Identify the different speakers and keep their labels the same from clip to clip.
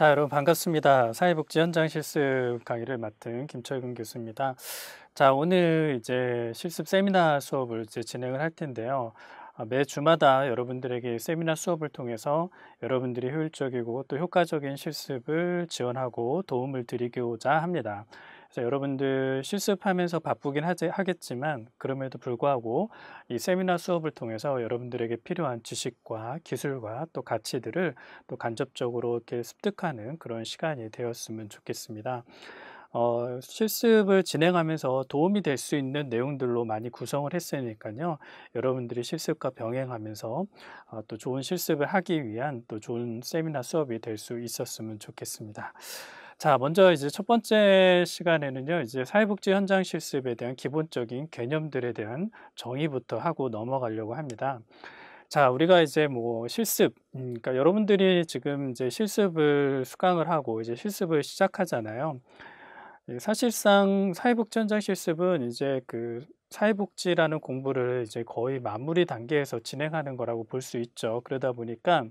Speaker 1: 자, 여러분 반갑습니다. 사회복지 현장 실습 강의를 맡은 김철근 교수입니다. 자, 오늘 이제 실습 세미나 수업을 이제 진행을 할 텐데요. 매 주마다 여러분들에게 세미나 수업을 통해서 여러분들이 효율적이고 또 효과적인 실습을 지원하고 도움을 드리고자 합니다. 그래서 여러분들 실습하면서 바쁘긴 하겠지만 그럼에도 불구하고 이 세미나 수업을 통해서 여러분들에게 필요한 지식과 기술과 또 가치들을 또 간접적으로 이렇게 습득하는 그런 시간이 되었으면 좋겠습니다. 실습을 진행하면서 도움이 될 수 있는 내용들로 많이 구성을 했으니까요. 여러분들이 실습과 병행하면서 또 좋은 실습을 하기 위한 또 좋은 세미나 수업이 될 수 있었으면 좋겠습니다. 자, 먼저 이제 첫 번째 시간에는요, 이제 사회복지 현장 실습에 대한 기본적인 개념들에 대한 정의부터 하고 넘어가려고 합니다. 자, 우리가 이제 뭐 실습, 그러니까 여러분들이 지금 이제 실습을 수강을 하고 이제 실습을 시작하잖아요. 사실상 사회복지 현장 실습은 이제 그 사회복지라는 공부를 이제 거의 마무리 단계에서 진행하는 거라고 볼 수 있죠. 그러다 보니까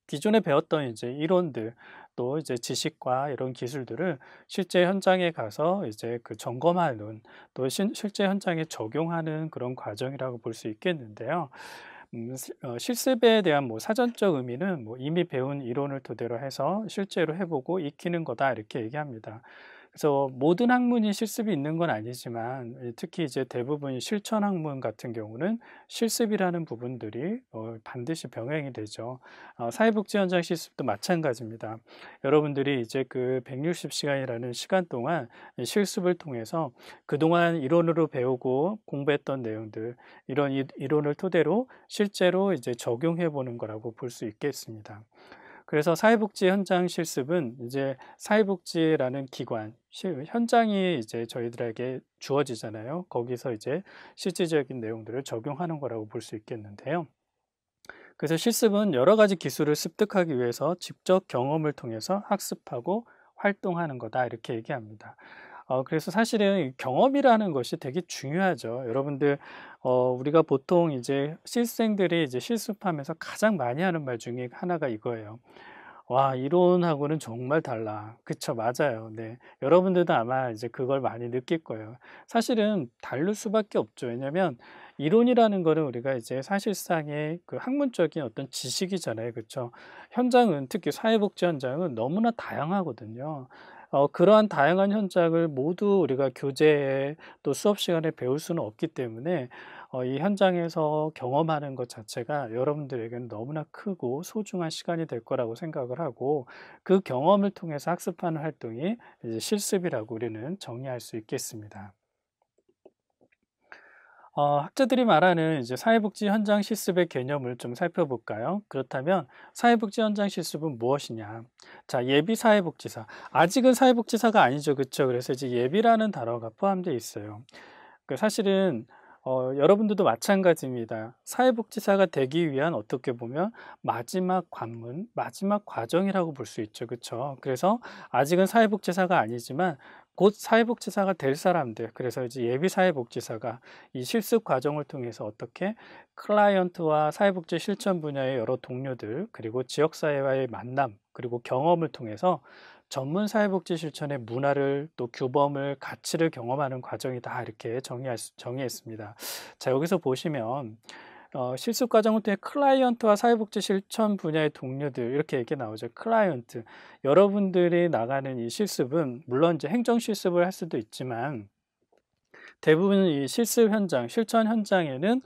Speaker 1: 기존에 배웠던 이제 이론들 또 이제 지식과 이런 기술들을 실제 현장에 가서 이제 그 점검하는 또 실제 현장에 적용하는 그런 과정이라고 볼 수 있겠는데요. 실습에 대한 뭐 사전적 의미는 뭐 이미 배운 이론을 토대로 해서 실제로 해보고 익히는 거다 이렇게 얘기합니다. 그래서 모든 학문이 실습이 있는 건 아니지만 특히 이제 대부분 실천 학문 같은 경우는 실습이라는 부분들이 반드시 병행이 되죠. 사회복지 현장 실습도 마찬가지입니다. 여러분들이 이제 그 160시간이라는 시간 동안 실습을 통해서 그동안 이론으로 배우고 공부했던 내용들 이런 이론을 토대로 실제로 이제 적용해 보는 거라고 볼 수 있겠습니다. 그래서 사회복지 현장 실습은 이제 사회복지라는 기관, 현장이 이제 저희들에게 주어지잖아요. 거기서 이제 실질적인 내용들을 적용하는 거라고 볼 수 있겠는데요. 그래서 실습은 여러 가지 기술을 습득하기 위해서 직접 경험을 통해서 학습하고 활동하는 거다 이렇게 얘기합니다. 그래서 사실은 경험이라는 것이 되게 중요하죠. 여러분들, 우리가 보통 이제 실생들이 이제 실습하면서 가장 많이 하는 말 중에 하나가 이거예요. 와, 이론하고는 정말 달라. 그쵸, 맞아요. 네. 여러분들도 아마 이제 그걸 많이 느낄 거예요. 사실은 다를 수밖에 없죠. 왜냐면 이론이라는 거는 우리가 이제 사실상의 그 학문적인 어떤 지식이잖아요. 그쵸? 현장은 특히 사회복지 현장은 너무나 다양하거든요. 그러한 다양한 현장을 모두 우리가 교재에 또 수업 시간에 배울 수는 없기 때문에 이 현장에서 경험하는 것 자체가 여러분들에게는 너무나 크고 소중한 시간이 될 거라고 생각을 하고 그 경험을 통해서 학습하는 활동이 이제 실습이라고 우리는 정의할 수 있겠습니다. 학자들이 말하는 이제 사회복지 현장 실습의 개념을 좀 살펴볼까요? 그렇다면 사회복지 현장 실습은 무엇이냐? 자, 예비 사회복지사. 아직은 사회복지사가 아니죠. 그쵸? 그래서 이제 예비라는 단어가 포함되어 있어요. 사실은 여러분들도 마찬가지입니다. 사회복지사가 되기 위한 어떻게 보면 마지막 관문, 마지막 과정이라고 볼 수 있죠. 그쵸? 그래서 아직은 사회복지사가 아니지만 곧 사회복지사가 될 사람들, 그래서 이제 예비 사회복지사가 이 실습 과정을 통해서 어떻게 클라이언트와 사회복지 실천 분야의 여러 동료들, 그리고 지역사회와의 만남, 그리고 경험을 통해서 전문 사회복지 실천의 문화를 또 규범을 가치를 경험하는 과정이다 이렇게 정의했습니다. 자, 여기서 보시면 실습 과정을 통해 클라이언트와 사회복지 실천 분야의 동료들 이렇게 얘기 나오죠. 클라이언트, 여러분들이 나가는 이 실습은 물론 이제 행정 실습을 할 수도 있지만 대부분 이 실습 현장, 실천 현장에는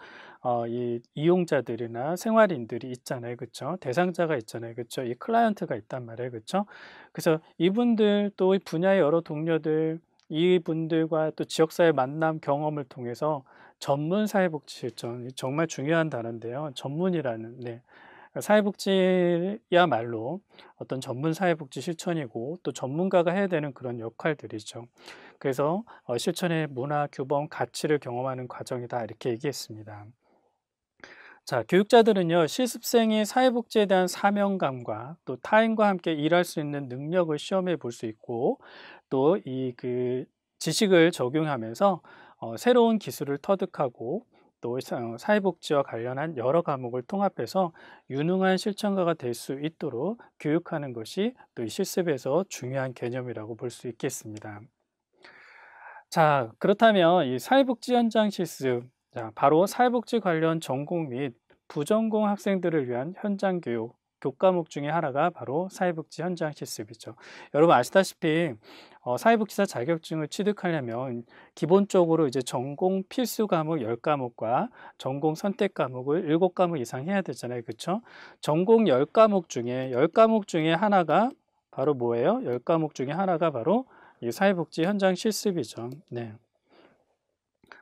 Speaker 1: 이 이용자들이나 생활인들이 있잖아요. 그쵸? 대상자가 있잖아요. 그쵸? 이 클라이언트가 있단 말이에요. 그쵸? 그래서 이분들 또 이 분야의 여러 동료들, 이분들과 또 지역사회 만남 경험을 통해서 전문 사회복지 실천, 정말 중요한 단어인데요. 전문이라는, 네. 사회복지야말로 어떤 전문 사회복지 실천이고 또 전문가가 해야 되는 그런 역할들이죠. 그래서 실천의 문화, 규범, 가치를 경험하는 과정이다 이렇게 얘기했습니다. 자, 교육자들은요, 실습생이 사회복지에 대한 사명감과 또 타인과 함께 일할 수 있는 능력을 시험해 볼 수 있고 또 이 그 지식을 적용하면서 새로운 기술을 터득하고 또 사회복지와 관련한 여러 과목을 통합해서 유능한 실천가가 될 수 있도록 교육하는 것이 또 이 실습에서 중요한 개념이라고 볼 수 있겠습니다. 자, 그렇다면 이 사회복지 현장 실습, 자, 바로 사회복지 관련 전공 및 부전공 학생들을 위한 현장 교육, 교과목 중에 하나가 바로 사회복지 현장 실습이죠. 여러분 아시다시피 사회복지사 자격증을 취득하려면 기본적으로 이제 전공 필수 과목 10과목과 전공 선택 과목을 7과목 이상 해야 되잖아요. 그렇죠? 전공 10과목 중에 하나가 바로 뭐예요? 10과목 중에 하나가 바로 이 사회복지 현장 실습이죠. 네.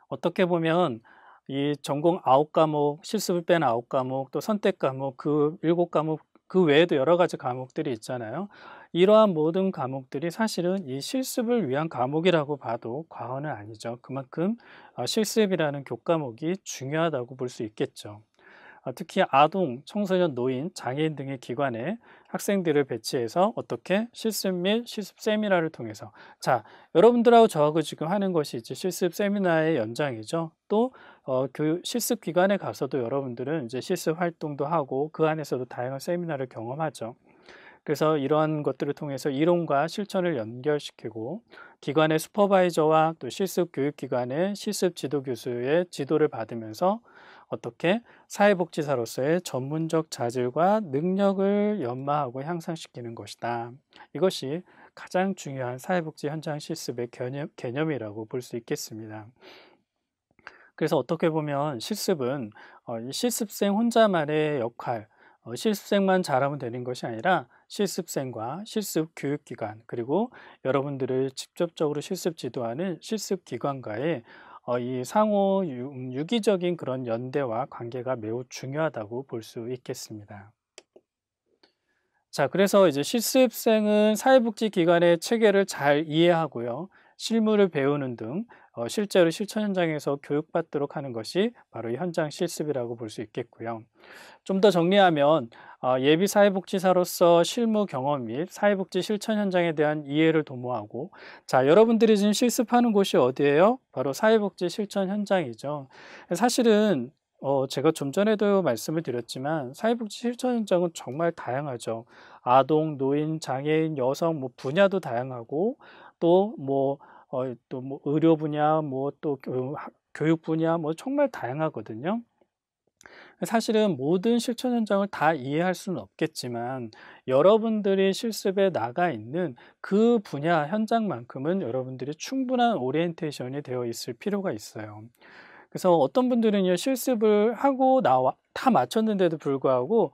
Speaker 1: 어떻게 보면 이 전공 9과목, 실습을 뺀 9과목, 또 선택 과목, 그 7과목, 그 외에도 여러 가지 과목들이 있잖아요. 이러한 모든 과목들이 사실은 이 실습을 위한 과목이라고 봐도 과언은 아니죠. 그만큼 실습이라는 교과목이 중요하다고 볼 수 있겠죠. 특히 아동, 청소년, 노인, 장애인 등의 기관에 학생들을 배치해서 어떻게 실습 및 실습 세미나를 통해서, 자, 여러분들하고 저하고 지금 하는 것이 이제 실습 세미나의 연장이죠. 또 실습 기관에 가서도 여러분들은 이제 실습 활동도 하고 그 안에서도 다양한 세미나를 경험하죠. 그래서 이러한 것들을 통해서 이론과 실천을 연결시키고 기관의 슈퍼바이저와 또 실습 교육기관의 실습 지도 교수의 지도를 받으면서 어떻게 사회복지사로서의 전문적 자질과 능력을 연마하고 향상시키는 것이다. 이것이 가장 중요한 사회복지 현장 실습의 개념이라고 볼 수 있겠습니다. 그래서 어떻게 보면 실습은 이 실습생 혼자만의 역할, 실습생만 잘하면 되는 것이 아니라 실습생과 실습 교육기관, 그리고 여러분들을 직접적으로 실습 지도하는 실습기관과의 이 상호 유기적인 그런 연대와 관계가 매우 중요하다고 볼 수 있겠습니다. 자, 그래서 이제 실습생은 사회복지기관의 체계를 잘 이해하고요. 실무를 배우는 등 실제로 실천 현장에서 교육받도록 하는 것이 바로 이 현장 실습이라고 볼 수 있겠고요. 좀 더 정리하면 예비 사회복지사로서 실무 경험 및 사회복지 실천 현장에 대한 이해를 도모하고, 자, 여러분들이 지금 실습하는 곳이 어디예요? 바로 사회복지 실천 현장이죠. 사실은 제가 좀 전에도 말씀을 드렸지만 사회복지 실천 현장은 정말 다양하죠. 아동, 노인, 장애인, 여성 뭐 분야도 다양하고 또 뭐 의료 분야, 뭐 또 교육 분야 뭐 정말 다양하거든요. 사실은 모든 실천 현장을 다 이해할 수는 없겠지만 여러분들이 실습에 나가 있는 그 분야 현장만큼은 여러분들이 충분한 오리엔테이션이 되어 있을 필요가 있어요. 그래서 어떤 분들은요, 실습을 하고 다 마쳤는데도 불구하고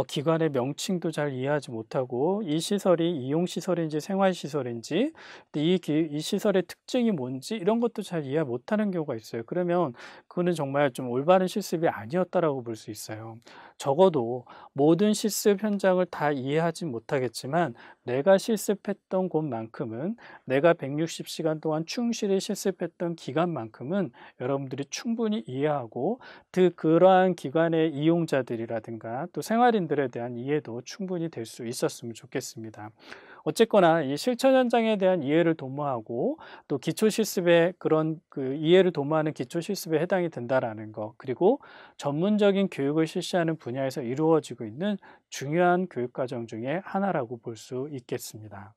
Speaker 1: 기관의 명칭도 잘 이해하지 못하고 이 시설이 이용시설인지 생활시설인지, 이 시설의 특징이 뭔지 이런 것도 잘 이해 못하는 경우가 있어요. 그러면 그거는 정말 좀 올바른 실습이 아니었다라고 볼 수 있어요. 적어도 모든 실습 현장을 다 이해하지 못하겠지만 내가 실습했던 곳만큼은, 내가 160시간 동안 충실히 실습했던 기간만큼은 여러분들이 충분히 이해하고 그러한 기관의 이용자들이라든가 또 생활인들에 대한 이해도 충분히 될 수 있었으면 좋겠습니다. 어쨌거나 이 실천 현장에 대한 이해를 도모하고 또 기초 실습에 그런 그 이해를 도모하는 기초 실습에 해당이 된다라는 거, 그리고 전문적인 교육을 실시하는 분야에서 이루어지고 있는 중요한 교육 과정 중에 하나라고 볼 수 있겠습니다.